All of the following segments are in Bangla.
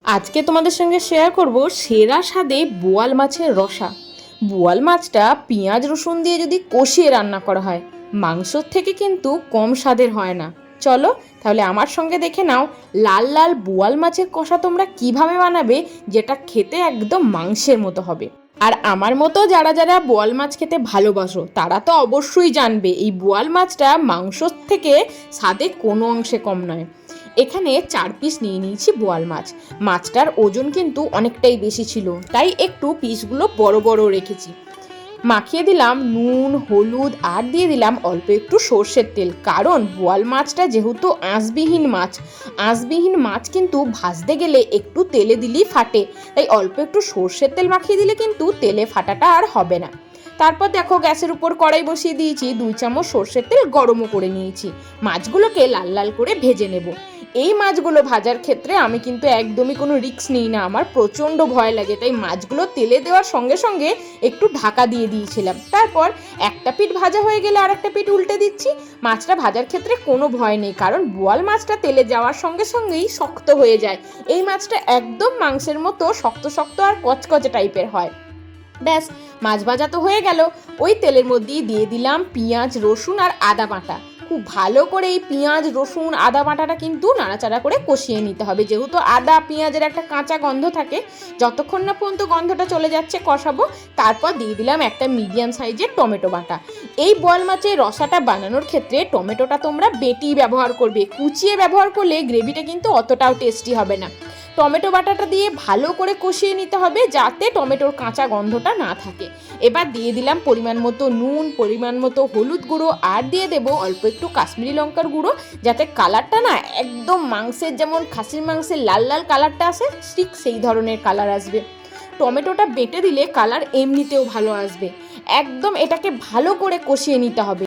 আজকে তোমাদের সঙ্গে শেয়ার করব সেরা স্বাদে বোয়াল মাছের রসা। বোয়াল মাছটা পেঁয়াজ রসুন দিয়ে যদি কষিয়ে রান্না করা হয়, মাংসর থেকে কিন্তু কম স্বাদের হয় না। চলো তাহলে আমার সঙ্গে দেখে নাও লাল লাল বোয়াল মাছের কষা তোমরা কিভাবে বানাবে, যেটা খেতে একদম মাংসের মতো হবে। আর আমার মতো যারা যারা বোয়াল মাছ খেতে ভালোবাসো তারা তো অবশ্যই জানবে এই বোয়াল মাছটা মাংসর থেকে স্বাদে কোনো অংশে কম নয়। এখানে 4 পিস নিয়ে নিয়েছি বোয়াল মাছ। মাছটার ওজন কিন্তু অনেকটাই বেশি ছিল, তাই একটু পিসগুলো বড় বড় রেখেছি। মাখিয়ে দিলাম নুন হলুদ আর দিয়ে দিলাম অল্প একটু সর্ষের তেল, কারণ বোয়াল মাছটা যেহেতু আঁশবিহীন মাছ কিন্তু ভাজতে গেলে একটু তেলে দিলেই ফাটে, তাই অল্প একটু সর্ষের তেল মাখিয়ে দিলে কিন্তু তেলে ফাটাটা আর হবে না। তারপর দেখো গ্যাসের উপর কড়াই বসিয়ে দিয়েছি, 2 চামচ সর্ষের তেল গরমও করে নিয়েছি। মাছগুলোকে লাল লাল করে ভেজে নেব। এই মাছগুলো ভাজার ক্ষেত্রে আমি কিন্তু একদমই কোনো রিস্ক নিই না, আমার প্রচণ্ড ভয় লাগে, তাই মাছগুলো তেলে দেওয়ার সঙ্গে সঙ্গে একটু ঢাকা দিয়ে দিয়েছিলাম। তারপর একটা পিঠ ভাজা হয়ে গেলে আর একটা পিঠ উল্টে দিচ্ছি। মাছটা ভাজার ক্ষেত্রে কোনো ভয় নেই, কারণ বোয়াল মাছটা তেলে যাওয়ার সঙ্গে সঙ্গেই শক্ত হয়ে যায়। এই মাছটা একদম মাংসের মতো শক্ত শক্ত আর কচকচে টাইপের হয়। ব্যাস, মাছ ভাজা তো হয়ে গেল। ওই তেলের মধ্যেই দিয়ে দিলাম পেঁয়াজ রসুন আর আদা বাটা। খুব ভালো করে এই পেঁয়াজ রসুন আদা বাটাটা কিন্তু নাড়াচাড়া করে কষিয়ে নিতে হবে, যেহেতু আদা পেঁয়াজের একটা কাঁচা গন্ধ থাকে। যতক্ষণ না পর্যন্ত গন্ধটা চলে যাচ্ছে কষাবো। তারপর দিয়ে দিলাম একটা মিডিয়াম সাইজের টমেটো বাটা। এই বোয়াল মাছের রসাটা বানানোর ক্ষেত্রে টমেটোটা তোমরা বেটেই ব্যবহার করবে, কুচিয়ে ব্যবহার করলে গ্রেভিটা কিন্তু অতটাও টেস্টি হবে না। টমেটো বাটাটা দিয়ে ভালো করে কষিয়ে নিতে হবে, যাতে টমেটোর কাঁচা গন্ধটা না থাকে। এবার দিয়ে দিলাম পরিমাণ মতো নুন, পরিমাণ মতো হলুদ গুঁড়ো, আর দিয়ে দেবো অল্প একটু কাশ্মীরি লঙ্কার গুঁড়ো, যাতে কালারটা না একদম মাংসের যেমন খাসির মাংসের লাল লাল কালারটা আসে, ঠিক সেই ধরনের কালার আসবে। টমেটোটা বেটে দিলে কালার এমনিতেও ভালো আসবে। একদম এটাকে ভালো করে কষিয়ে নিতে হবে।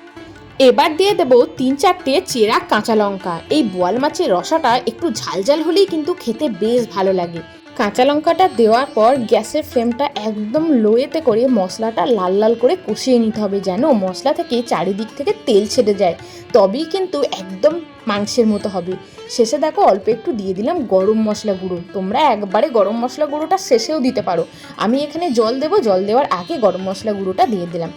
এবার দিয়ে দেবো 3-4টে চেরা কাঁচা লঙ্কা। এই বোয়াল মাছের রসাটা একটু ঝালঝাল হলেই কিন্তু খেতে বেশ ভালো লাগে। কাঁচা লঙ্কাটা দেওয়ার পর গ্যাসের ফ্লেমটা একদম লোয়েতে করে মশলাটা লাল লাল করে কষিয়ে নিতে হবে, যেন মশলা থেকে চারিদিক থেকে তেল ছেড়ে যায়, তবেই কিন্তু একদম মাংসের মতো হবে। শেষে দেখো অল্প একটু দিয়ে দিলাম গরম মশলা গুঁড়ো। তোমরা একবারে গরম মশলা গুঁড়োটা শেষেও দিতে পারো, আমি এখানে জল দেবো, জল দেওয়ার আগে গরম মশলা গুঁড়োটা দিয়ে দিলাম।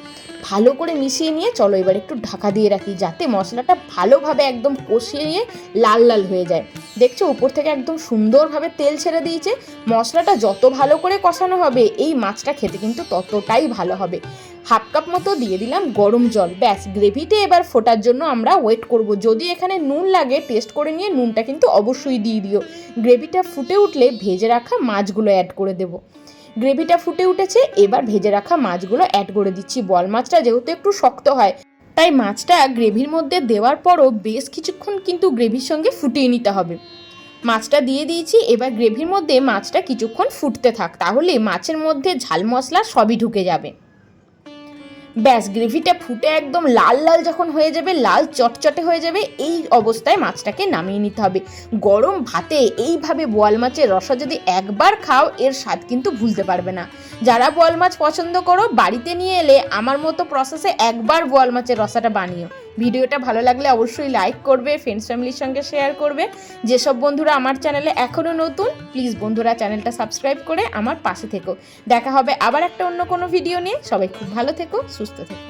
ভালো করে মিশিয়ে নিয়ে চলো এবার একটু ঢাকা দিয়ে রাখি, যাতে মশলাটা ভালোভাবে একদম কষিয়ে নিয়ে লাল লাল হয়ে যায়। দেখছো উপর থেকে একদম সুন্দরভাবে তেল ছেড়ে দিয়েছে। মশলাটা যত ভালো করে কষানো হবে এই মাছটা খেতে কিন্তু ততটাই ভালো হবে। 1/2 কাপ মতো দিয়ে দিলাম গরম জল। ব্যাস, গ্রেভিতে এবার ফোটার জন্য আমরা ওয়েট করব। যদি এখানে নুন লাগে টেস্ট করে নিয়ে নুনটা কিন্তু অবশ্যই দিয়ে দিও। গ্রেভিটা ফুটে উঠলে ভেজে রাখা মাছগুলো অ্যাড করে দেবো। গ্রেভিটা ফুটে উঠেছে, এবার ভেজে রাখা মাছগুলো অ্যাড করে দিচ্ছি। বোয়াল মাছটা যেহেতু একটু শক্ত হয়, তাই মাছটা গ্রেভির মধ্যে দেওয়ার পরও বেশ কিছুক্ষণ কিন্তু গ্রেভির সঙ্গে ফুটিয়ে নিতে হবে। মাছটা দিয়ে দিয়েছি, এবার গ্রেভির মধ্যে মাছটা কিছুক্ষণ ফুটতে থাক, তাহলে মাছের মধ্যে ঝাল মশলা সবই ঢুকে যাবে। ব্যাস, গ্রেভিটা ফুটে একদম লাল লাল যখন হয়ে যাবে, লাল চটচটে হয়ে যাবে, এই অবস্থায় মাছটাকে নামিয়ে নিতে হবে। গরম ভাতে এইভাবে বোয়াল মাছের রসা যদি একবার খাও, এর স্বাদ কিন্তু ভুলতে পারবে না। যারা বোয়াল মাছ পছন্দ করো, বাড়িতে নিয়ে এলে আমার মতো প্রসেসে একবার বোয়াল মাছের রসাটা বানিও। ভিডিওটা ভালো লাগলে অবশ্যই লাইক করবে, ফ্রেন্ডস ফ্যামিলির সঙ্গে শেয়ার করবে। যেসব বন্ধুরা আমার চ্যানেলে এখনও নতুন, প্লিজ বন্ধুরা চ্যানেলটা সাবস্ক্রাইব করে আমার পাশে থেকো। দেখা হবে আবার একটা অন্য কোনো ভিডিও নিয়ে। সবাই খুব ভালো থেকো, সুস্থ থেকো।